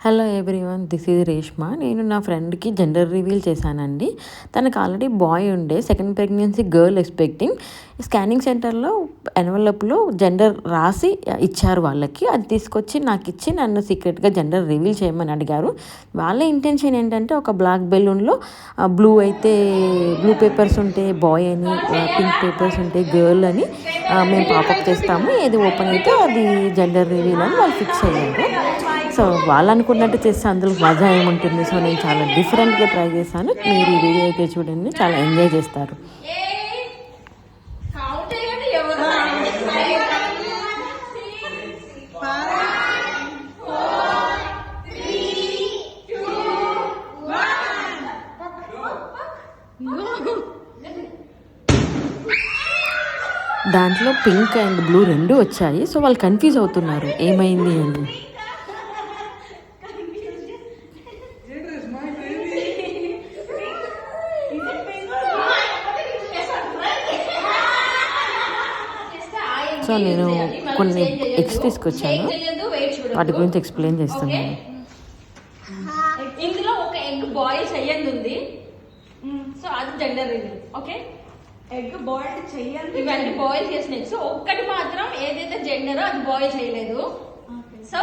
Hello everyone, this is Reshma. నేను నా ఫ్రెండ్కి జెండర్ రివీల్ చేశానండి. తనకు ఆల్రెడీ బాయ్ ఉండే, second pregnancy girl expecting. Scanning సెంటర్లో ఎన్వలప్లో జెండర్ రాసి ఇచ్చారు వాళ్ళకి. అది తీసుకొచ్చి నాకు ఇచ్చి నన్ను సీక్రెట్గా జెండర్ రివీల్ చేయమని అడిగారు. వాళ్ళ ఇంటెన్షన్ ఏంటంటే ఒక బ్లాక్ బెలూన్లో బ్లూ అయితే బ్లూ పేపర్స్ ఉంటే బాయ్ అని, పింక్ పేపర్స్ ఉంటే గర్ల్ అని మేము పాపప్ చేస్తాము, ఏది ఓపెన్ అయితే అది జెండర్ రివీల్ అని వాళ్ళు ఫిక్స్ అయ్యారు. సో వాళ్ళు అనుకున్నట్టు చేస్తే అందులో మజా ఏముంటుంది. సో నేను చాలా డిఫరెంట్గా ట్రై చేశాను. మీరు ఈ వీడియో అయితే చూడండి, చాలా ఎంజాయ్ చేస్తారు. దాంట్లో పింక్ అండ్ బ్లూ రెండు వచ్చాయి. సో వాళ్ళు కన్ఫ్యూజ్ అవుతున్నారు ఏమైంది అని. సో నేను కొన్ని ఎగ్స్ తీసుకొచ్చాను, వాటి గురించి ఎక్స్ప్లెయిన్ చేస్తున్నాను. ఇందులో ఒక ఎగ్ బాయిల్ చెయ్యండి ఉంది, సో అది gender reveal. Okay, egg boil చెయ్యండి, ఇవన్నీ బాయిల్ చేసినాయి. సో ఒక్కటి మాత్రం ఏదైతే జెండరో అది బాయిల్ చేయలేదు. సో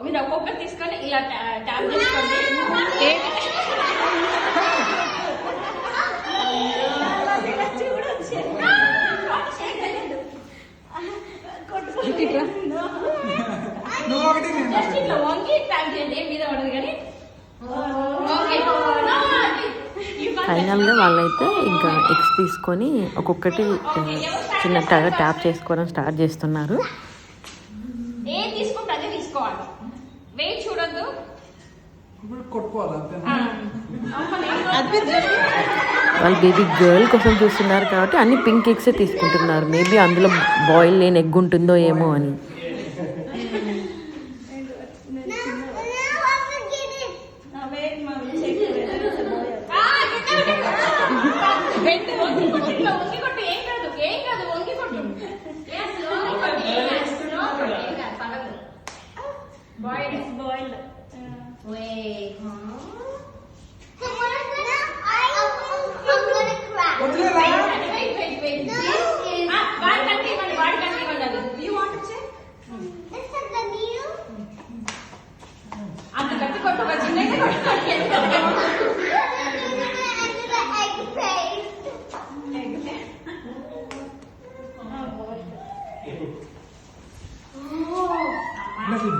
మీరు ఒక్కొక్కటి తీసుకొని ఇలా ట్యాప్ చేసుకోండి. ఫైనల్గా వాళ్ళైతే ఇంకా ఎగ్స్ తీసుకొని ఒక్కొక్కటి చిన్నగా ట్యాప్ చేసుకోవడం స్టార్ట్ చేస్తున్నారు. వాళ్ళు బేబీ గర్ల్ కోసం చూస్తున్నారు కాబట్టి అన్ని పింక్ ఎగ్స్ తీసుకుంటున్నారు. మేబీ అందులో బాయిల్ లేని ఎగ్ ఉంటుందో ఏమో అని.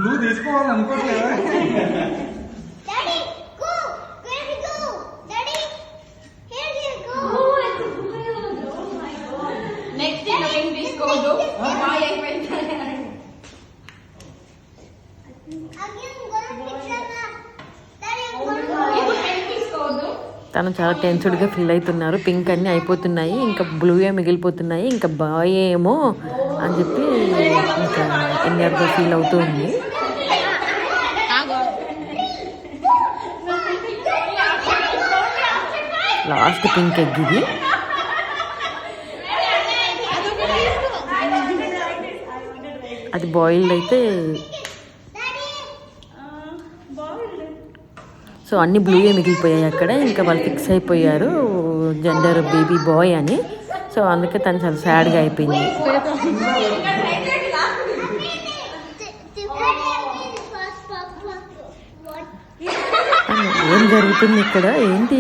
బ్లూ తీసుకోవాలనుకోవట్లేదా? తను చాలా టెన్స్డ్గా ఫీల్ అవుతున్నారు. పింక్ అన్నీ అయిపోతున్నాయి, ఇంకా బ్లూ ఏ మిగిలిపోతున్నాయి, ఇంకా బాయ్ ఏమో అని చెప్పి ఇంకా ఎన్నర్గా ఫీల్ అవుతుంది. లాస్ట్ పింక్ ఎగ్ ఇది. అది బాయిల్డ్ అయితే సో అన్ని బ్లూయే మిగిలిపోయాయి అక్కడ. ఇంకా వాళ్ళు ఫిక్స్ అయిపోయారు జెండర్ బేబీ బాయ్ అని. సో అందుకే తను చాలా సాడ్గా అయిపోయింది. ఏం జరుగుతుంది ఇక్కడ, ఏంటి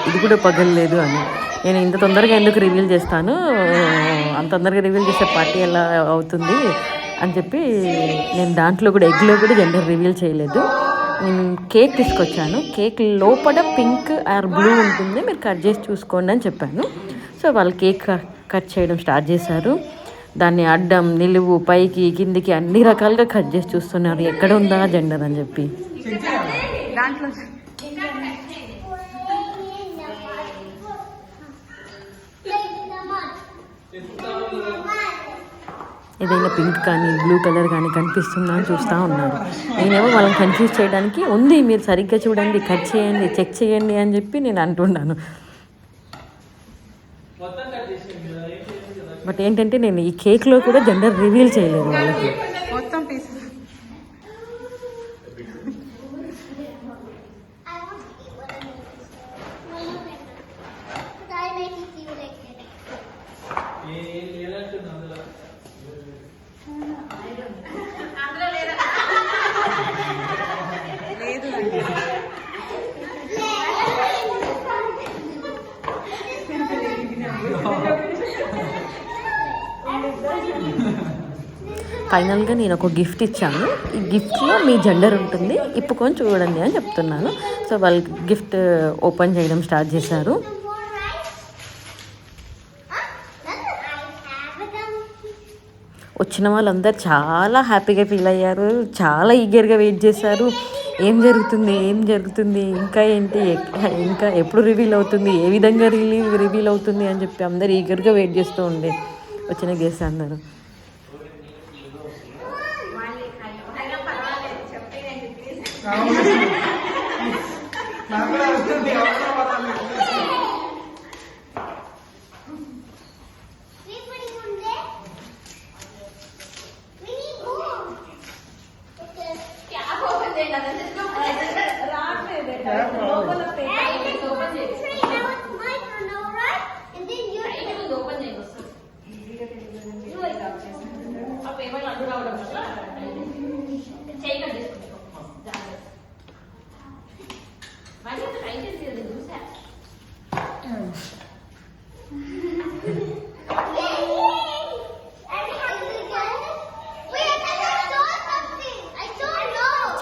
ఇది కూడా పగలలేదు అని. నేను ఇంత తొందరగా ఎందుకు రివీల్ చేస్తాను, అంత తొందరగా రివీల్ చేసే పార్టీ ఎలా అవుతుంది అని చెప్పి నేను దాంట్లో కూడా ఎగ్లో కూడా జెండర్ రివీల్ చేయలేదు. నేను కేక్ తీసుకొచ్చాను, కేక్ లోపల పింక్ ఆర్ బ్లూ ఉంటుంది, మీరు కట్ చేసి చూసుకోండి అని చెప్పాను. సో వాళ్ళు కేక్ కట్ చేయడం స్టార్ట్ చేశారు. దాన్ని అడ్డం నిలువు పైకి కిందికి అన్ని రకాలుగా కట్ చేసి చూస్తున్నారు ఎక్కడ ఉందా జెండర్ అని చెప్పి. ఏదైనా పింక్ కానీ బ్లూ కలర్ కానీ కనిపిస్తుందా అని చూస్తూ ఉన్నారు. నేనేమో వాళ్ళని కన్ఫ్యూజ్ చేయడానికి ఉంది, మీరు సరిగ్గా చూడండి, కట్ చేయండి, చెక్ చేయండి అని చెప్పి నేను అంటున్నాను. బట్ ఏంటంటే నేను ఈ కేక్లో కూడా జెండర్ రివీల్ చేయలేదు వాళ్ళకి. అందులో లేదా ఫైనల్గా నేను ఒక గిఫ్ట్ ఇచ్చాను. ఈ గిఫ్ట్లో మీ జెండర్ ఉంటుంది, ఇప్పుకొని చూడండి అని చెప్తున్నాను. సో వాళ్ళు గిఫ్ట్ ఓపెన్ చేయడం స్టార్ట్ చేశారు. వచ్చిన వాళ్ళందరూ చాలా హ్యాపీగా ఫీల్ అయ్యారు, చాలా ఈగర్గా వెయిట్ చేశారు. ఏం జరుగుతుంది ఇంకా ఏంటి, ఇంకా ఎప్పుడు రివీల్ అవుతుంది, ఏ విధంగా రివీల్ అవుతుంది అని చెప్పి అందరు ఈగర్గా వెయిట్ చేస్తూ ఉండే వచ్చిన గెస్ట్ అందరూ.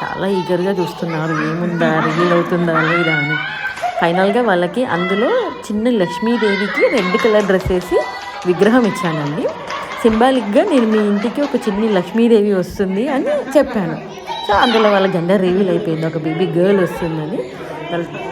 చాలా ఈగర్గా చూస్తున్నారు ఏముందా, రివీల్ అవుతుందా లేదా అని. ఫైనల్గా వాళ్ళకి అందులో చిన్న లక్ష్మీదేవికి రెడ్ కలర్ డ్రెస్ వేసి విగ్రహం ఇచ్చానండి. సింబాలిక్గా నేను మీ ఇంటికి ఒక చిన్ని లక్ష్మీదేవి వస్తుంది అని చెప్పాను. సో అందులో వాళ్ళ జెండర్ రివీల్ అయిపోయింది, ఒక బేబీ గర్ల్ వస్తుందని. వాళ్ళు